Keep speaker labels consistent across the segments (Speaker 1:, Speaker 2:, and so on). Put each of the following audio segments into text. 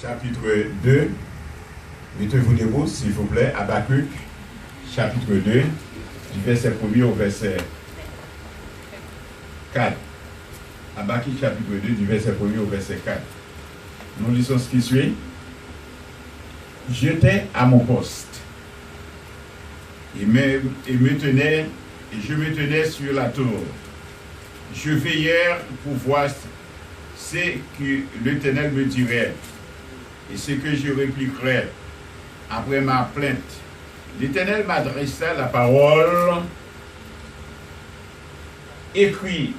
Speaker 1: chapitre 2. Mettez-vous debout, s'il vous plaît. Habakkuk, chapitre 2, du verset 1er au verset 4. Habakkuk, chapitre 2, du verset 1er au verset 4. Nous lisons ce qui suit. J'étais à mon poste et je me tenais sur la tour. Je veillais pour voir ce que l'Éternel me dirait et ce que je répliquerais après ma plainte. L'Éternel m'adressa la parole, écrit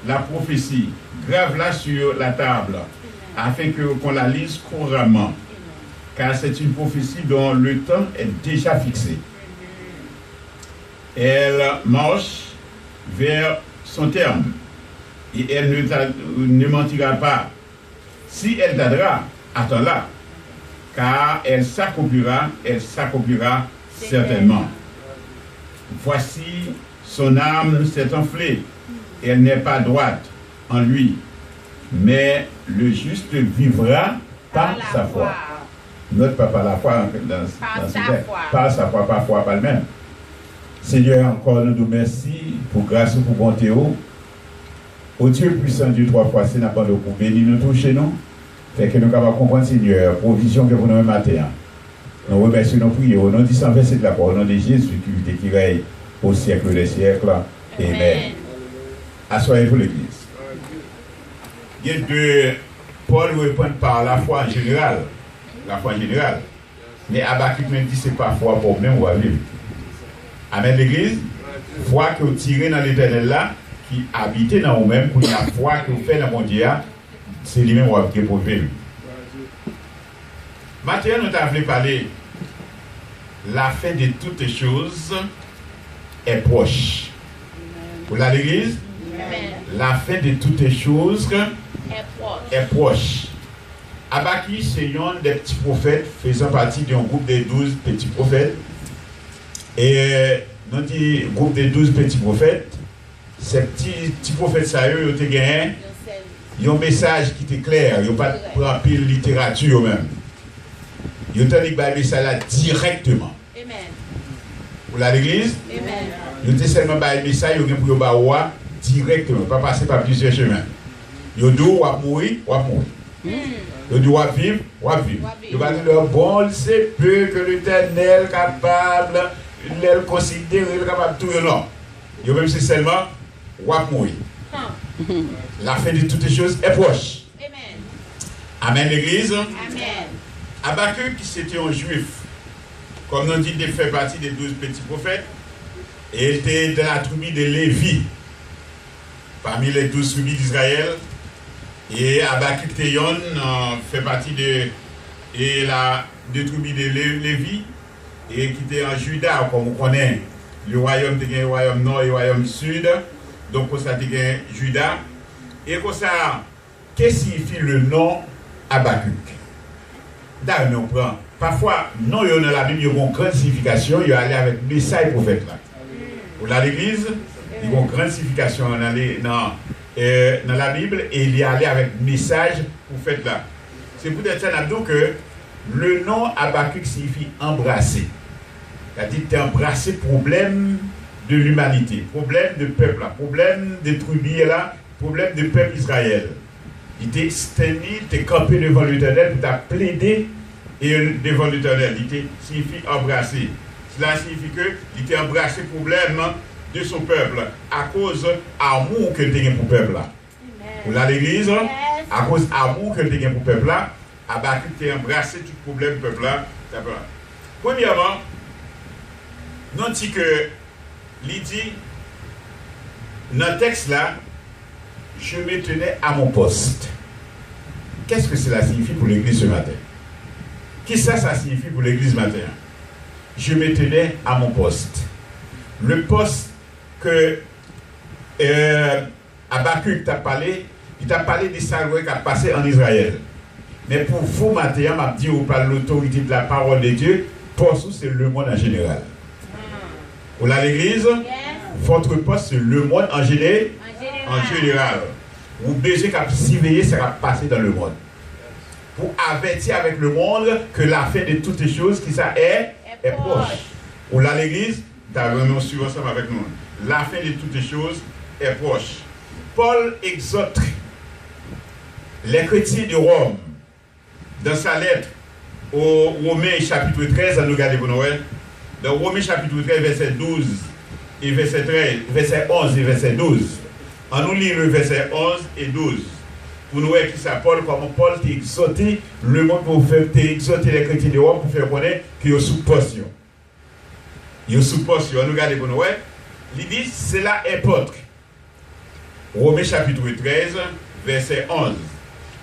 Speaker 1: la prophétie, grave-la sur la table, afin qu'on la lise couramment, car c'est une prophétie dont le temps est déjà fixé. Elle marche vers son terme, et elle ne mentira pas. Si elle tardera, attends-la, car elle s'accomplira certainement. Voici, son âme s'est enflée, elle n'est pas droite en lui, mais le juste vivra par sa foi. Note pas par la foi dans ce texte, par sa foi, par foi, pas le même. Seigneur, encore nous remercie pour grâce ou pour bonté. Au Dieu puissant, Dieu trois fois, c'est n'a pas de coup, béni nous toucher nous. Fait que nous capables de comprendre, Seigneur, provision que vous nous mettez. Nous remercions nos prières au nom du sang versé de la parole, au nom de Jésus qui règne au siècle des siècles. Amen. Assoyez-vous l'Église. Il y a deux Paul répond par la foi en général. La foi en général. Mais Habakkuk même dit c'est pas foi pour même ou à vivre. Amen l'Église. Foi que vous tirez dans l'Éternel là, qui habite dans vous-même, pour la foi que vous faites dans mon Dieu, c'est lui-même qui va pour vivre. Maintenant, nous avons parlé. La fin de toutes choses est proche. Pour l'Église, la fin de toutes choses est proche. Habakkuk, c'est un des petits prophètes faisant partie d'un groupe de 12 petits prophètes. Et dans le groupe de 12 petits prophètes, ces petits prophètes, ça eux, ils ont gagné. Ils ont un message qui était clair. Ils n'ont pas pris la littérature eux-mêmes. Ils ont entendu le message là directement. Amen. Pour l'Église, ils ont seulement le message, ils ont pris le directement, pas passer par plusieurs chemins. Ils ont dit, on va mourir, on va mourir. Ils ont dit, on va vivre, on va vivre. Ils ont dit, bon, c'est peu que l'Éternel est capable, il est considéré, il est capable de tout. Non. Ils ont même c'est seulement, on va mourir. La fin de toutes les choses est proche. Amen, l'Église. Amen. Habakkuk, c'était un juif. Comme nous dit, il fait partie des 12 petits prophètes. Et il était dans la tribu de Lévi. Parmi les 12 tribus d'Israël. Et Habakkuk fait partie de la tribu de Lévi. Et qui était en Juda, comme on connaît. Le royaume de le royaume nord et le royaume sud. Donc, ça dit Juda. Et comme ça, qu'est-ce qui signifie le nom Habakkuk? D'ailleurs, on prend. Parfois, non, il y a dans la Bible, il y a une grande signification. Il y a allé avec le message prophète là. Pour l'Église, il y a une grande signification dans la Bible et il y a allé avec le message prophète là. C'est peut-être ça que le nom Habakkuk signifie embrasser. C'est-à-dire que tu as embrassé problème de l'humanité, problème de peuple là, problème de tribus là, problème de peuple Israël. Il t'est tenu, t'es campé devant l'Éternel, tu t'as plaidé devant l'Éternel. Il signifie embrasser. Cela signifie qu'il t'a embrassé le problème de son peuple à cause de l'amour que tu as pour le peuple là. Pour l'Église, à cause de l'amour que tu as pour le peuple là, Habakkuk t'a embrassé tout le problème du peuple là. Premièrement, nous dit que Lydie, dans le texte là, je me tenais à mon poste. Qu'est-ce que cela signifie pour l'Église ce matin? Qu'est-ce que ça signifie pour l'Église ce matin? Je me tenais à mon poste. Le poste que Habakkuk t'a parlé, il t'a parlé des salves qui a passé en Israël. Mais pour vous, matin, m'a dit ou par l'autorité de la parole de Dieu, poste c'est le monde en général. Pour l'Église, votre poste c'est le monde en général. En général, vous besoin qu'à surveiller ce qui va passer dans le monde. pour avertir avec le monde que la fin de toutes les choses qui ça est proche. Ou là l'église, nous suivons ensemble avec nous. La fin de toutes les choses est proche. Paul exhorte les chrétiens de Rome dans sa lettre au Romains chapitre 13, à nous regarder pour Noël. Dans Romains chapitre 13, verset 12 et verset 13, verset 11 et verset 12. On nous lit le verset 11 et 12. Pour nous voir qui ça Paul, comment Paul t'a exhorté le monde pour faire exhorter les chrétiens de Rome pour faire connaître qu'ils sont sous possession. Ils sont sous possession. On nous regarde pour nous voir. Il dit, cela importe. Romains chapitre 13, verset 11.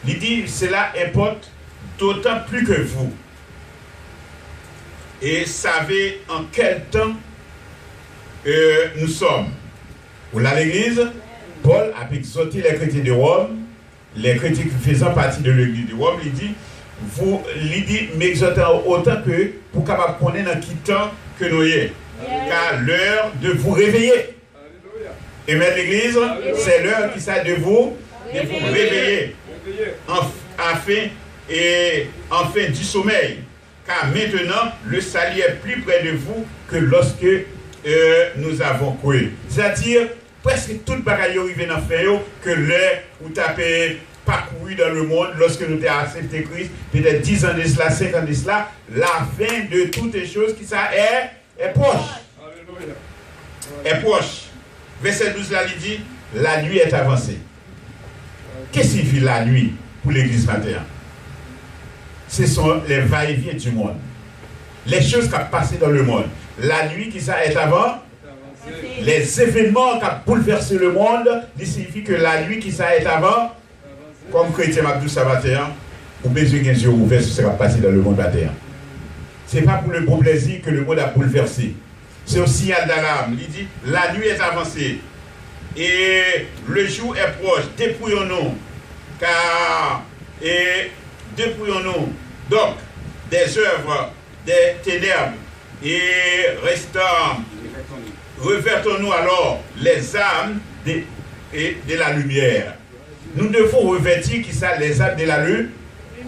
Speaker 1: Il dit, cela importe d'autant plus que vous. Et savez en quel temps nous sommes. Pour l'église, Paul a exhorté les chrétiens de Rome, les chrétiens faisant partie de l'église de Rome, il dit, m'exhortant autant que pour capable connaître dans quel temps que nous y est. Car l'heure de vous réveiller. Amen l'église, c'est l'heure qui s'est de vous réveiller. Enfin du sommeil. Car maintenant, le salut est plus près de vous que lorsque nous avons cru. C'est-à-dire, presque toute bagaille arrivée dans le fait que l'heure où tu as parcouru dans le monde, lorsque nous avons accepté Christ, peut-être 10 ans de cela, 5 ans de cela, la fin de toutes les choses qui ça est proche. Est proche. Verset 12 là, il dit, la nuit est avancée. Qu'est-ce qui signifie la nuit pour l'église matin? Ce sont les va-et-vient du monde. Les choses qui ont passé dans le monde. La nuit qui ça est avant, les événements qui ont bouleversé le monde, il signifie que la nuit qui ça est avant, comme chrétien Abdou Sabatéen, vous avez besoin d'un yeux ouvert sur ce qui a passé dans le monde matin. Ce n'est pas pour le bon plaisir que le monde a bouleversé. C'est un signal d'alarme. Il dit, la nuit est avancée et le jour est proche. Dépouillons-nous, car dépouillons-nous donc des œuvres des ténèbres et revêtons-nous alors les âmes de la lumière. Nous devons revêtir qui ça, les âmes de la lumière,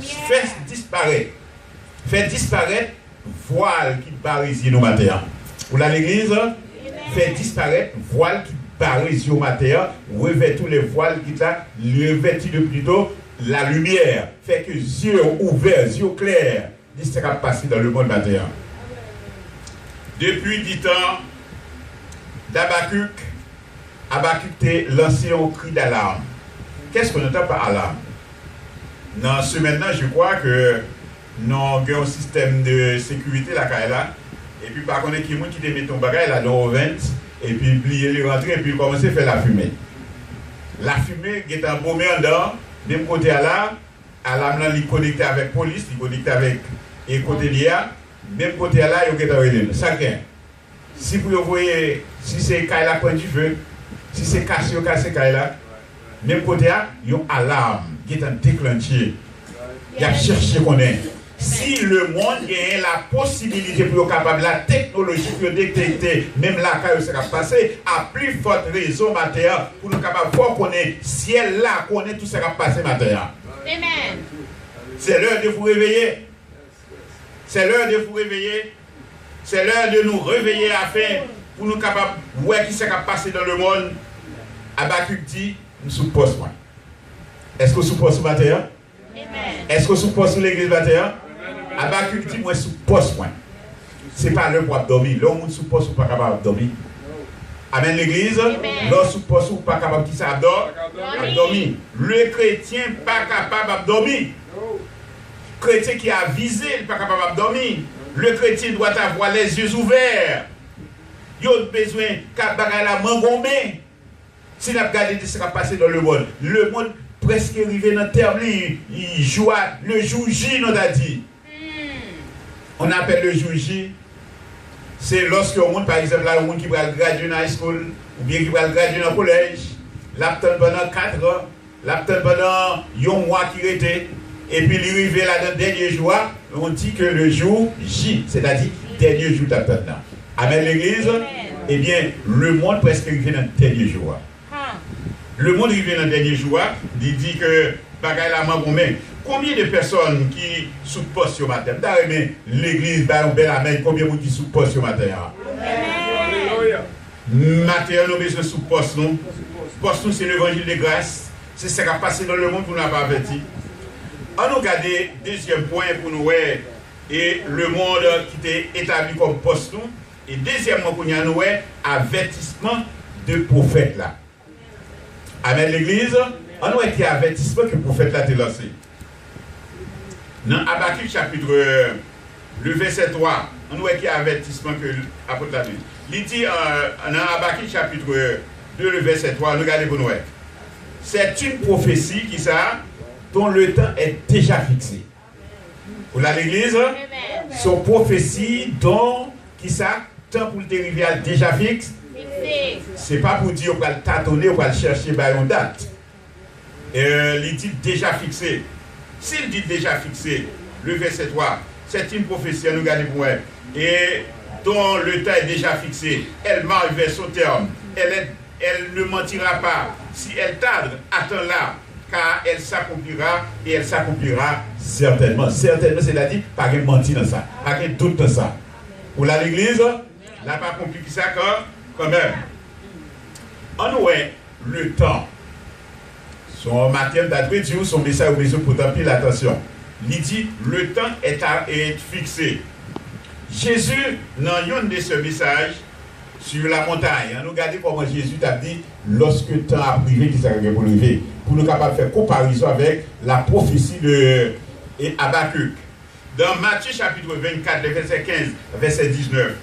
Speaker 1: faire disparaître voile qui barise nos matins. Pour l'église, faire disparaître voile qui barise nos matins, revêtir les voiles qui ça, revêtir de plutôt la lumière, fait que yeux ouverts, yeux clairs, dit ce qui a passé dans le monde matin. Depuis 10 ans, d'Habakkuk, était lancé un cri d'alarme. Qu'est-ce qu'on entend par alarme? Dans ce maintenant, je crois que nous avons un système de sécurité là, et puis par contre, qui te met ton bagage là dans le vent, et puis plier les rentrées, et puis commencer à faire la fumée. La fumée qui est embaumée en dedans, même côté à l'alarme là, il est connecté avec la police, il est connecté avec le côté d'IA, même côté à là, il est connecté. Chacun. Si vous voyez, si c'est Kaila point du feu, si c'est cassé Kaila, même côté là, il y a une alarme qui est déclenchée. Il y a cherché qu'on est. Si le monde a la possibilité pour être capable, la technologie pour détecter, même la caille qui s'est passé, à plus forte raison matérielle pour nous capables de voir qu'on est ciel là, qu'on est tout ce qui a passé matériel. Amen. C'est l'heure de vous réveiller. C'est l'heure de vous réveiller. C'est l'heure de nous réveiller afin pour nous capables de voir qui s'est passé dans le monde. Habakkuk dit, nous sommes poste. Est-ce que vous sommes poste matériel? Est-ce que vous sommes poste l'église matérielle? Habakkuk dit, moi, sous poste, moi. Ce n'est pas l'heure pour dormir. L'homme sous poste, ou pas capable de dormir. Amen, l'église. L'homme sous poste, ou pas capable de dormir. Le chrétien pas capable de dormir. Le chrétien qui a visé, il n'est pas capable de dormir. Le chrétien doit avoir les yeux ouverts. Il a besoin de la mangombée. Si nous regardons ce qui a passé dans le monde presque arrivé dans le terme, il joue le jour J, nous a dit. On appelle le jour J, c'est lorsque le monde, par exemple, là, le monde qui va graduer dans la high school, ou bien qui va graduer dans le collège, l'attend pendant 4 ans, l'attend pendant un mois qui était, et puis il arrive là dans le dernier jour, on dit que le jour J, c'est-à-dire dernier jour d'attente. Amen l'église. Eh bien, le monde presque arrivé dans le dernier jour. Le monde arrivé dans le dernier jour, il dit que bagaille la main, Combien de personnes qui sous poste ce matin? Mais l'église, ben, bel amen, combien de gens qui sous poste ce matin? Matin, nous avons besoin sous poste, non? Poste, nous, c'est l'évangile de grâce. C'est ce qui a passé dans le monde pour nous avoir averti. On nous regarde deuxième point pour nous, et le monde qui était établi comme poste, nous. Et deuxièmement, pour nous, avertissement de prophète là. Amen, l'église. On nous a avertissement que le prophète là t'a lancé. Dans Habakkuk chapitre, le verset 3, on nous a avertissement que l'apôtre l'a dit. Il dit dans Habakkuk chapitre 2, le verset 3, regardez pour nous. C'est une prophétie qui ça, dont le temps est déjà fixé. Pour l'église, son prophétie dont qui ça, temps pour le dériver déjà fixe. C'est pas pour dire qu'on va le tâtonner, on va le chercher par une date. Il dit déjà fixé. S'il dit déjà fixé, le verset 3, c'est une prophétie, nous regardez pour elle, et dont le temps est déjà fixé, elle marche vers son terme, elle ne mentira pas. Si elle tarde, attends-la, car elle s'accomplira et elle s'accomplira certainement. Certainement, c'est-à-dire, pas de mentir dans ça, pas de doute dans ça. Pour l'église, n'a pas compliqué ça quand même. On nous le temps. Son matin d'après Dieu, son message au besoin pour t'appeler l'attention. Il dit, le temps est fixé. Jésus, dans un de ce message, sur la montagne, nous regardons comment Jésus t'a dit, lorsque le temps a privé, qui s'est pour lever, pour nous capables de faire comparaison avec la prophétie de Habakkuk. Dans Matthieu chapitre 24, verset 15, verset 19,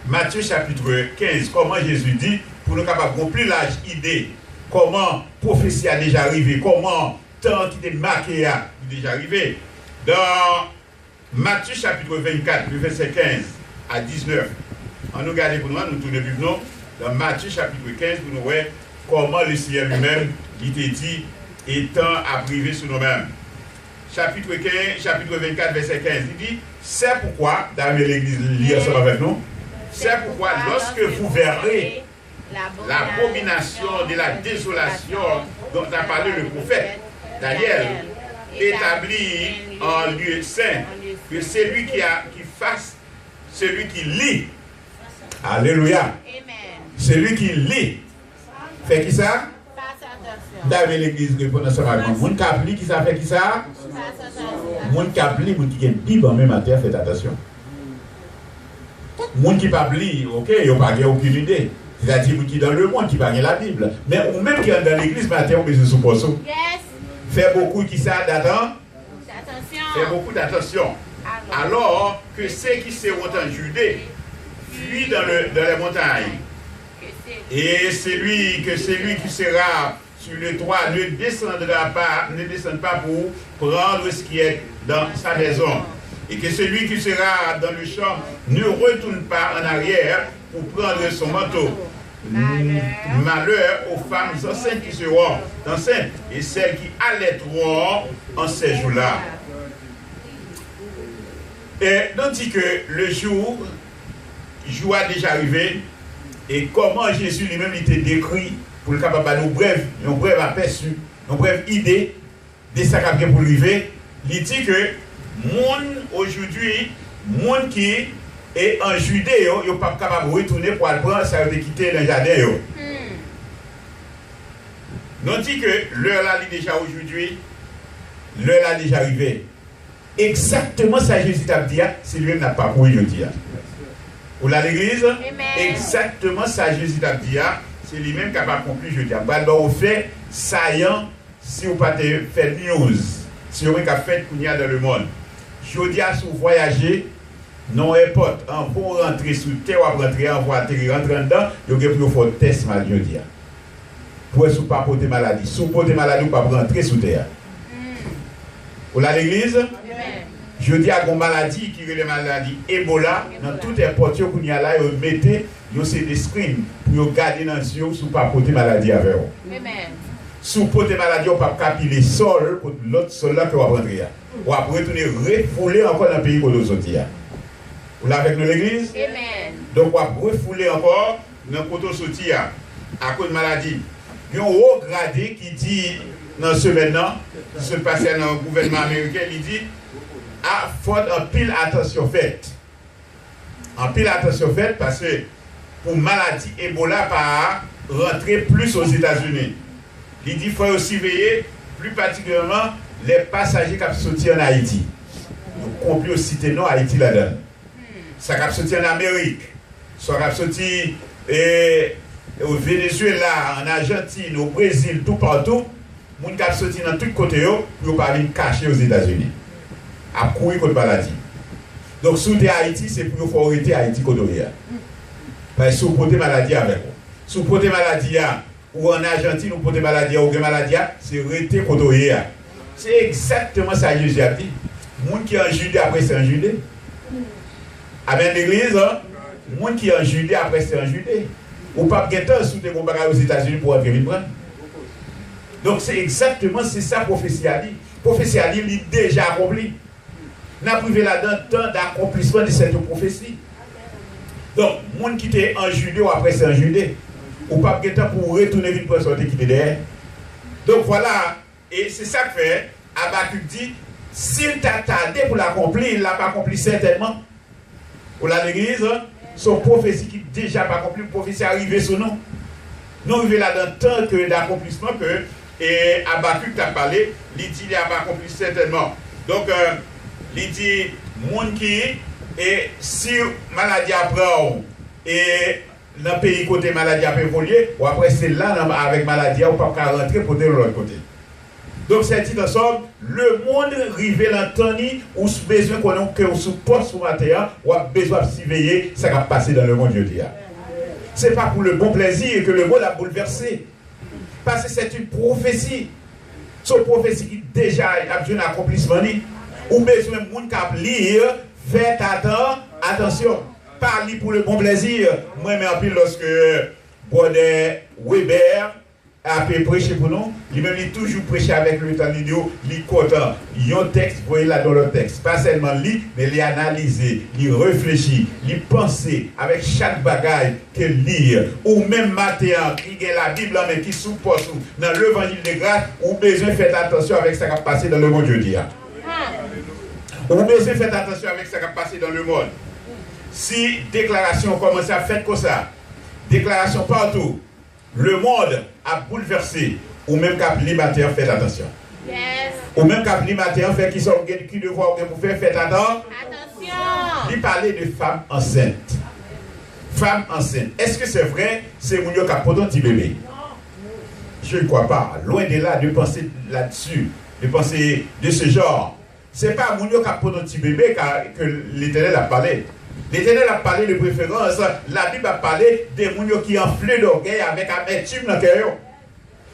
Speaker 1: Matthieu chapitre 15, comment Jésus dit, pour nous capables de plus large idée, comment prophétie a déjà arrivé, comment temps qui est marqué a déjà arrivé. Dans Matthieu chapitre 24, verset 15 à 19, on nous regarde pour nous, nous tournons plus non. Dans Matthieu chapitre 15, pour nous voir comment le Seigneur lui-même, il était dit, et temps à priver sur nous-mêmes. Chapitre 15, chapitre 24, verset 15, il dit, c'est pourquoi, dans l'église, lit ensemble avec nous, c'est pourquoi lorsque vous verrez l'abomination de la désolation dont a parlé le prophète Daniel, établi en lieu saint, que celui qui fasse, celui qui lit, alléluia, celui qui lit, fait qui ça? Dans l'église, répond à ce moment. Moun qui lit, qui ça fait qui ça? Moun qui lit, moun qui a une Bible en même temps, faites attention. Moun qui pas lit, ok, il n'y a pas aucune idée. C'est-à-dire qui dans le monde qui parle la Bible. Mais ou même qui est dans l'église matin, on peut se supposer. Fait beaucoup qui ça d'attention. Fait beaucoup d'attention. Alors que ceux qui seront en Judée fuient dans les montagnes. Et celui qui sera sur le toit ne descend pas pour prendre ce qui est dans sa maison. Et que celui qui sera dans le champ ne retourne pas en arrière pour prendre son manteau. Malheur aux femmes enceintes qui seront enceintes et celles qui allaiteront en ces jours-là. Et donc dit que le jour a déjà arrivé et comment Jésus lui-même était décrit pour le capable de nous brève aperçu, une brève idée de ça qui pour arriver. Il dit que monde aujourd'hui, monde qui et en Judée, ils ne sont pas capables de retourner pour aller prendre, ça veut dire quitter le jardin. Nous dit que l'heure là est déjà aujourd'hui, l'heure là est déjà arrivée. Exactement ça Jésus t'a dit, c'est lui-même n'a pas pour aujourd'hui. Pour l'église, exactement ça Jésus t'a dit, c'est lui-même qui n'a pas accompli aujourd'hui. Au fait, saillant, si vous n'avez pas fait news, si vous n'avez pas fait qu'on y a dans le monde. Aujourd'hui, si vous voyagez, non importe, pour rentrer sous terre ou rentrer en voie atterrir, rentrer dedans, il y a pour faire test maladie. Pour ne pas porter maladie. Si vous portez maladie, vous ne pouvez pas rentrer sous terre. Pour l'église, je dis à une maladie qui est la maladie Ebola, dans toutes les portes qu'on y a là, vous mettez des screens pour garder dans les yeux si vous ne pouvez pas porter maladie avec vous. Si vous portez maladie, vous ne pouvez pas capiler le sol pour l'autre sol là que vous rentrer. Vous pouvez retourner refouler encore dans le pays où vous sortir. Vous l'avez avec nous l'église? Donc, on va refouler encore dans le côté sortir à cause de maladie. Il y a un haut gradé qui dit dans ce maintenant, qui se passait dans le gouvernement américain, il dit, ah, faut en pile attention faite. En pile attention faite parce que pour maladie Ebola pas rentrer plus aux États-Unis. Il dit qu'il faut aussi veiller plus particulièrement les passagers qui sont sortis en Haïti. Nous compris aussi non Haïti là-dedans. Ça qui sorti en Amérique, ça qui sorti au Venezuela, en Argentine, au Brésil, tout partout. Les gens qui sont sortis dans tous les côtés pour ne pas venir cacher aux États-Unis. À courir contre la maladie. Donc, sous Haïti, c'est pour faut arrêter Haïti contre parce que si vous portez maladie avec vous. Si vous portez maladie ou en Argentine, vous portez maladie ou une maladie, c'est arrêter contre c'est exactement ça que Jésus a dit. Les gens qui sont en Judée, après c'est en Judée. Amen l'église, les gens qui sont en Judée, après c'est en Judée. Ou pas de temps sous des combats aux États-Unis pour venir prendre. Donc c'est exactement ça que la prophétie a dit. La prophétie a dit, il est déjà accompli. N'a privé là-dedans tant d'accomplissement de cette prophétie. Donc, les gens qui étaient en Judée ou après c'est en Judée, ou pas de temps pour retourner vite pour sortir qui était derrière. Donc voilà, et c'est ça que fait, Habakkuk dit, s'il t'a tardé pour l'accomplir, il ne l'a pas accompli certainement. Ou l'église, son prophétie qui n'est déjà pas accompli, prophétie arrivée sur nous. Nous arrivons là-dedans tant que d'accomplissement que et Habakkuk t'a parlé, il dit qu'il n'a pas accompli certainement. Donc, il dit, monde qui et si maladie apprend et dans le pays côté maladie a évolué, ou après c'est là avec maladie ou pas rentrer pour de l'autre côté. Donc c'est dit ensemble, le monde arrivé l'entendre ou besoin qu'on que sous poste ou matin ou a besoin de surveiller ça va passer dans le monde je dis. C'est pas pour le bon plaisir que le monde a bouleversé. Parce que c'est une prophétie. C'est une prophétie qui déjà a besoin d'accomplissement ou besoin de monde qui lire. Faites attention, parlez pour le bon plaisir. Moi, je me lorsque Baudet Weber a prêché pour nous, il m'a toujours prêché avec le temps vidéo, il content. Il y a un texte, vous voyez là dans le texte. Pas seulement lire, mais il analyser, il réfléchir, il penser avec chaque bagaille qu'il lit. Ou même matin, qui est la Bible, mais qui suppose dans l'évangile de grâce, ou besoin de faire attention avec ce qui a passé dans le monde jeudi. Ou besoin de faire attention avec ce qui a passé dans le monde. Si déclaration commence à faire comme ça, déclaration partout, le monde a bouleversé, ou même cap limateur, faites attention. Yes. Ou même cap limateur, fait qui sont qui devoir pour faire, faites attention. Il parlait de femmes enceintes. Femmes enceintes. Est-ce que c'est vrai, c'est mon qui a porté un petit bébé? Je ne crois pas. Loin de là, de penser là-dessus, de penser de ce genre. Ce n'est pas Mounio qui a porté un petit bébé que l'Éternel a parlé. L'Éternel a parlé de préférence. La Bible a parlé des Mounio qui enflaient d'orgueil avec amertume dans le cœur.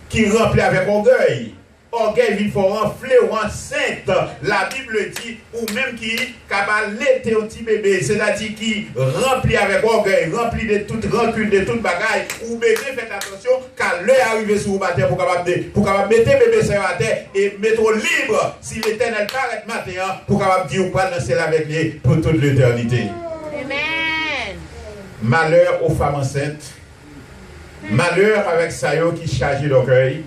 Speaker 1: Qui remplit avec orgueil. Orgueil, il faut enfler ou enceinte. La Bible dit, ou même qui a l'été au petit bébé, c'est-à-dire qui remplit avec orgueil, remplit de toute rancune, de toute bagaille. Ou bébé, faites attention, car l'heure arrive sur la terre pour mettre bébé sur la terre et mettre libre si l'Éternel paraît matin pour capable dire ou pas danser avec lui pour toute l'éternité. Amen. Malheur aux femmes enceintes. Malheur avec ça qui charge d'orgueil.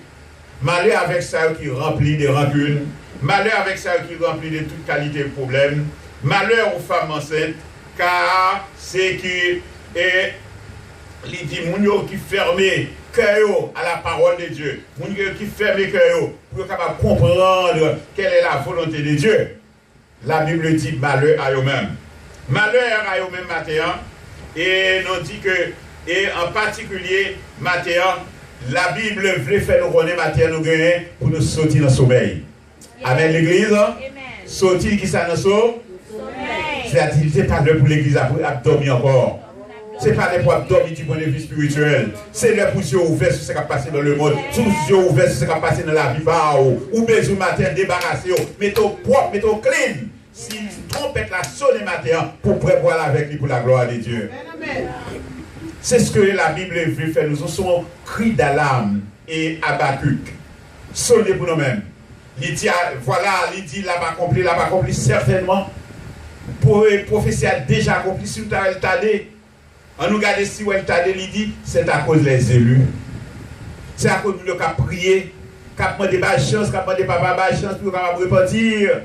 Speaker 1: Malheur avec ça qui remplit de rancunes. Malheur avec ça qui remplit de toute qualité de problème. Malheur aux femmes enceintes, car c'est qui est les démons qui ferment cœur à la parole de Dieu. Les gens qui ferment cœur pour capable comprendre quelle est la volonté de Dieu. La Bible dit malheur à eux-mêmes. Malheur à eux-mêmes matin. Et nous dit que, et en particulier matin, la Bible veut faire nous connaître matin nous gagner pour nous sortir dans le sommeil. Amen l'église. Sortir qui ça dans le sommeil. C'est-à-dire c'est pas l'heure pour l'église à dormir encore. C'est pas l'heure pour dormir du point de vue spirituel. C'est l'heure pour yeux ouverts sur ce qui a passé dans le monde. Sous les yeux ouverts sur ce qui a passé dans la vie. Ou besoin matin débarrasser. Mettez-vous propre, mettez-vous clean. Si trompette la sonne matin pour prévoir avec lui pour la gloire de Dieu. C'est ce que la Bible veut faire. Nous sommes cris d'alarme et Habakkuk. Sonnez pour nous-mêmes. Il dit, voilà, il dit, l'a pas accompli, certainement. Pour la prophétie a déjà accompli, si vous avez tardé. On nous regarde si elle tardé, il dit, c'est à cause des élus. C'est à cause de nous qui a prié, capable de chance, capable de papa chance pour capable repentir.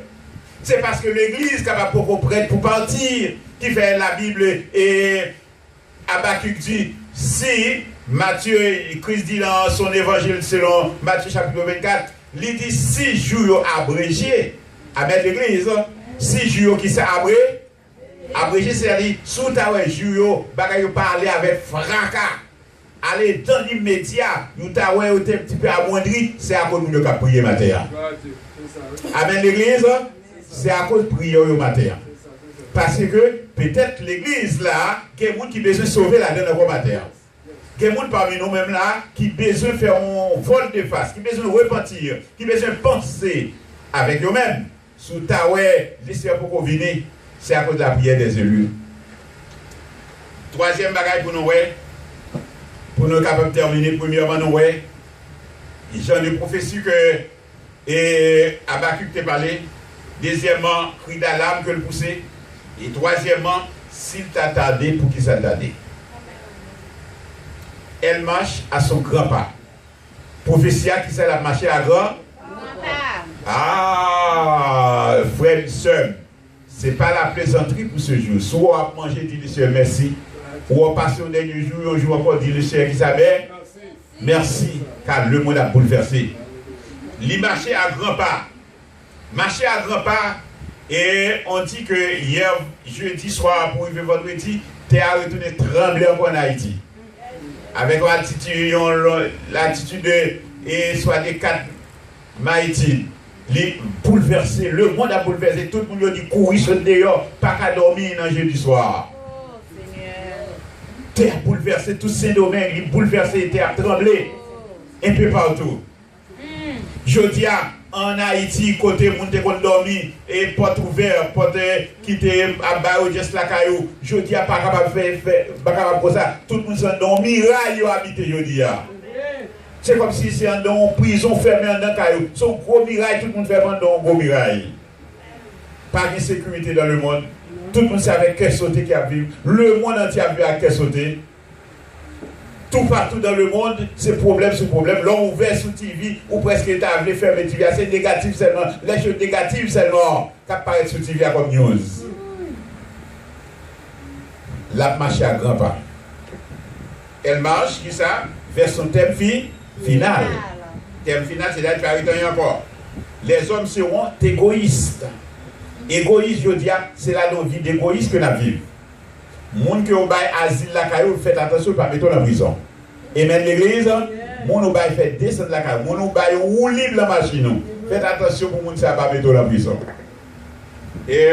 Speaker 1: C'est parce que l'église capable pour prête pour partir qui fait la Bible et Habakkuk dit si Matthieu Christ dit dans son évangile selon Matthieu chapitre 24, il dit 6 jours abrégés à mettre l'église, 6 jours qui s'est abrégé, c'est-à-dire sous ta jour bagaille parler avec fracas. Aller dans l'immédiat, nous t'avons un petit peu amoindri, c'est à cause de nous qui prier matin. Amen l'église, c'est à cause de prier au matin. Parce que peut-être l'église là, il y a des gens qui ont besoin de sauver la dernière matin. Il y a des gens parmi nous-mêmes là qui ont besoin de faire un vol de face, qui ont besoin de repentir, qui ont besoin de penser avec eux-mêmes. Sous ta l'histoire pour venir, c'est à cause de la prière des élus. Troisième bagaille pour nous, pour nous capables de terminer, premièrement, nous, j'en ai prophétie que Habakkuk t'a parlé. Deuxièmement, cri d'alarme que le pousser. Et troisièmement, s'il t'a tardé, pour qui ça tardé. Elle marche à son grand pas. Prophétie qui s'est la marché à grand pas. Ah, frère et soeur, ce n'est pas la plaisanterie pour ce jour. Soit on a mangé, dit le Seigneur, merci. Ou on passe au dernier jour, on joue encore, dit le Seigneur Isabelle. Merci, car le monde a bouleversé. Il marchait à grands pas. Marcher à grands pas. Et on dit que hier, jeudi soir, pour arriver vendredi, tu as retourné trembler en Haïti. Avec l'attitude de soit des 4 Haïti. Bouleversé, le monde a bouleversé. Tout le monde a dit courir, sauter dehors, pas qu'à dormir dans jeudi soir. Terre bouleversée, tous ces domaines, il bouleversé, terre tremblé, un peu partout. Je dis en Haïti, côté monde qui dormi et porte ouverte, porte qui était à Bayo, juste la caillou. Je dis pas capable de faire ça. Tout le monde s'en dans miraille habité, je dis. C'est comme si c'est dans une prison fermée dans caillou. Son gros miraille, tout le monde fait dans un gros miraille. Pas de sécurité dans le monde. Tout le monde sait avec quel sauté qui a vu. Le monde entier a vu à quel sauté. Tout partout dans le monde, c'est problème sur problème. L'on ouvert sur TV, ou presque état à fermer TV. C'est négatif seulement. Les choses négatives seulement, qui apparaissent sur TV comme news. La marche à grands pas. Elle marche, qui ça, vers son thème final. Thème final, c'est là que tu vas retenir encore. Les hommes seront égoïstes. Égoïste, je dis, c'est la vie d'égoïste que nous vivons. Les gens qui ont asile la caillou, faites attention, pas mettre en prison. Et même l'église, les gens qui ont fait descendre la caillou, les gens qui ont roulé la machine, faites attention pour les gens qui pas mettre en prison. Et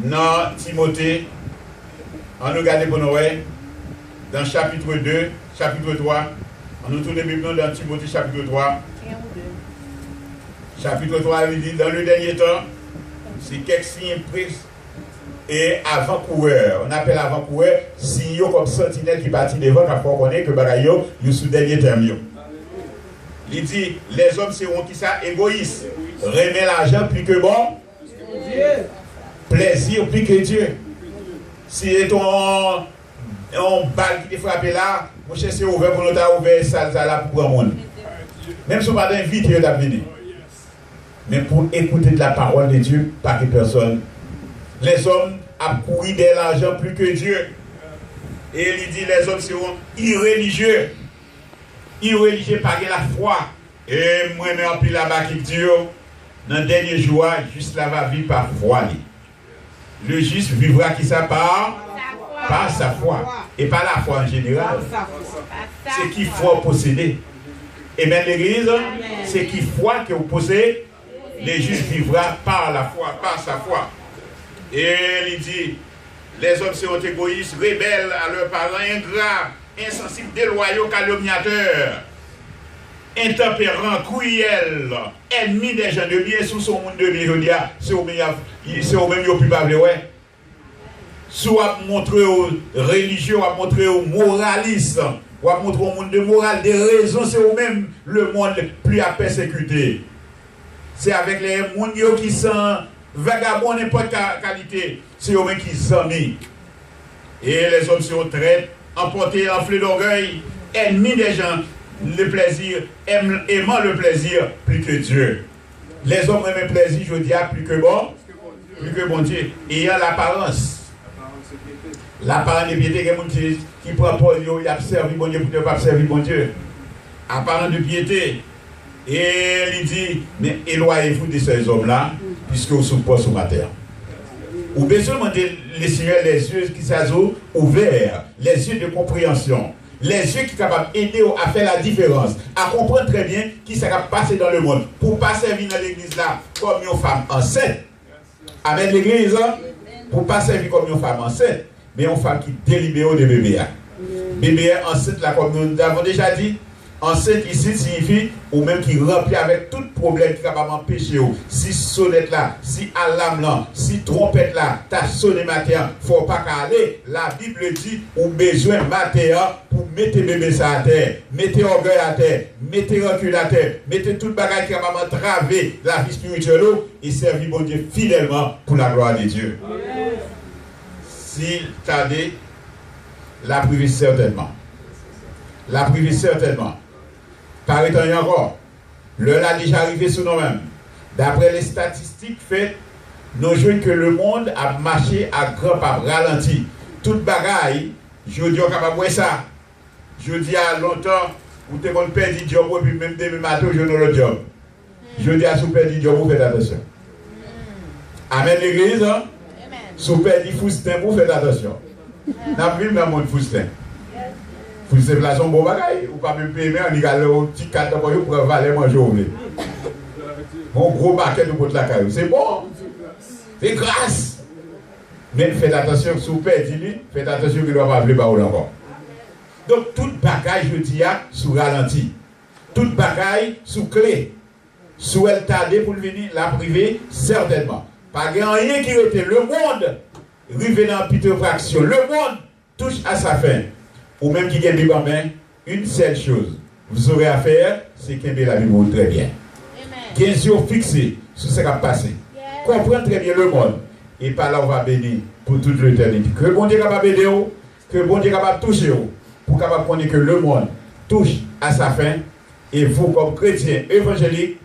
Speaker 1: dans Timothée, on nous regarde pour nous, dans chapitre 2, chapitre 3, on nous tourne maintenant dans Timothée chapitre 3. Chapitre 3, il dit, dans le dernier temps, c'est quelques signes pris et avant-coureur. On appelle avant-coureur signaux comme sentinelle qui partit devant, car on connaît que Bagayo, il sous dernier terme. Il dit les hommes seront qui ça égoïstes. Remet l'argent plus que bon. Plaisir plus que Dieu. Si ton balle qui te frappe là, mon cher c'est ouvert pour nous ouvert ça là pour le monde. Même si on va t'inviter à venir. Mais pour écouter de la parole de Dieu, pas que personne. Les hommes ont couru de l'argent plus que Dieu. Et il dit les hommes seront irréligieux. Irréligieux par la foi. Et moi-même, en plus là-bas qui dit, dans le dernier jour, juste là va vivre par foi. Le juste vivra qui ça par sa foi. Et pas la foi en général. C'est qui foi posséder. Et même l'église, c'est qui foi que vous possédez. Les justes vivra par la foi, par sa foi. Et il dit, les hommes seront égoïstes, rebelles à leurs parents, ingrats, insensibles, déloyaux, calomniateurs, intempérants, cruels, ennemis des gens de bien, sous son monde de bien, c'est au même qui plus parler, ouais. Soit montrer aux religieux, ou montrer aux moralistes, ou montrer au monde de morale, des raisons, c'est au même le monde plus à persécuter. C'est avec les gens qui sont vagabonds n'importe qualité. C'est eux-mêmes qui sont mis. Et les hommes seront traites, emportés, enflés d'orgueil, ennemis des gens, le plaisir, aimant le plaisir plus que Dieu. Les hommes aiment le plaisir, je dis, plus que bon Dieu. Ayant l'apparence. L'apparence de piété, il y a des gens qui prennent Paul, il a servi bon Dieu pour ne pas servir bon Dieu. Apparence de piété. Et il dit, mais éloignez-vous de ces hommes-là, puisque vous sont pas sur ma terre. Ou besoin de demander les Seigneur les yeux qui sont ouverts, les yeux de compréhension, les yeux qui sont capables d'aider à faire la différence, à comprendre très bien qui s'est passé dans le monde, pour ne pas servir dans l'église là comme une femme enceinte. Avec l'église, pour ne pas servir comme une femme enceinte, mais une femme qui délibère de bébé. Bébé enceinte là, comme nous avons déjà dit. Enceinte ici signifie ou même qui remplit avec tout problème qui est capable d'empêcher. Si sonnette là, si alarme là, si trompette là, t'as sonné matin, faut pas aller. La Bible dit ou besoin matin pour mettre bébé ça à terre, mettez orgueil à terre, mettez recul à terre, mettez toute bagaille qui est capable d'entraver la vie spirituelle et servir bon Dieu fidèlement pour la gloire de Dieu. S'il tardait, la priver certainement. La priver certainement. Par étant encore, l'heure a déjà arrivé sur nous-mêmes. D'après les statistiques faites, nous jouons que le monde a marché à grand pas, ralenti. Toute bagaille, je dis capable de ça. Je dis à longtemps, vous te qu'on perd du job, et puis même demain matin, je n'ai le job. Je dis à sous perdre du job, vous faites attention. Amen l'église, hein? Sous perdre du foustin, vous faites attention. N'a vu dans le monde foustin. Pour se placer un bon bagaille, ou pas même payer, on y a un petit cadre pour valer manger au blé. Mon gros paquet de bottes la caillou, c'est bon, c'est grâce. Mais faites attention, si vous perdez, faites attention qu'il ne doit pas appeler par encore. Donc, toute bagaille, je dis, sous ralenti. Toute bagaille sous clé. Sous elle tarder pour venir la priver, certainement. Pas rien qui était. Le monde, rivé dans putréfaction. Le monde touche à sa fin. Ou même qui gagne en main, une seule chose, vous aurez à faire, c'est qu'aimer la Bible très bien. 15 jours fixés sur ce qui va passer. Comprendre très bien le monde. Et par là, on va bénir pour toute l'éternité. Que bon Dieu est capable de bénir, que bon Dieu est capable de toucher, pour capable connaître que le monde touche à sa fin. Et vous, comme chrétiens évangéliques,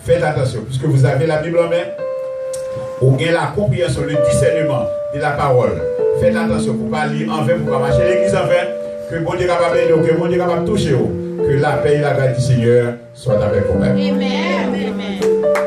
Speaker 1: faites attention, puisque vous avez la Bible en main, vous avez la compréhension, le discernement de la parole. Faites attention pour ne pas lire en vain, pour ne pas marcher l'église en vain. Que bon Dieu est capable de que bon Dieu est capable de toucher. Que la paix et la grâce du Seigneur soient avec vous-même. Amen. Amen.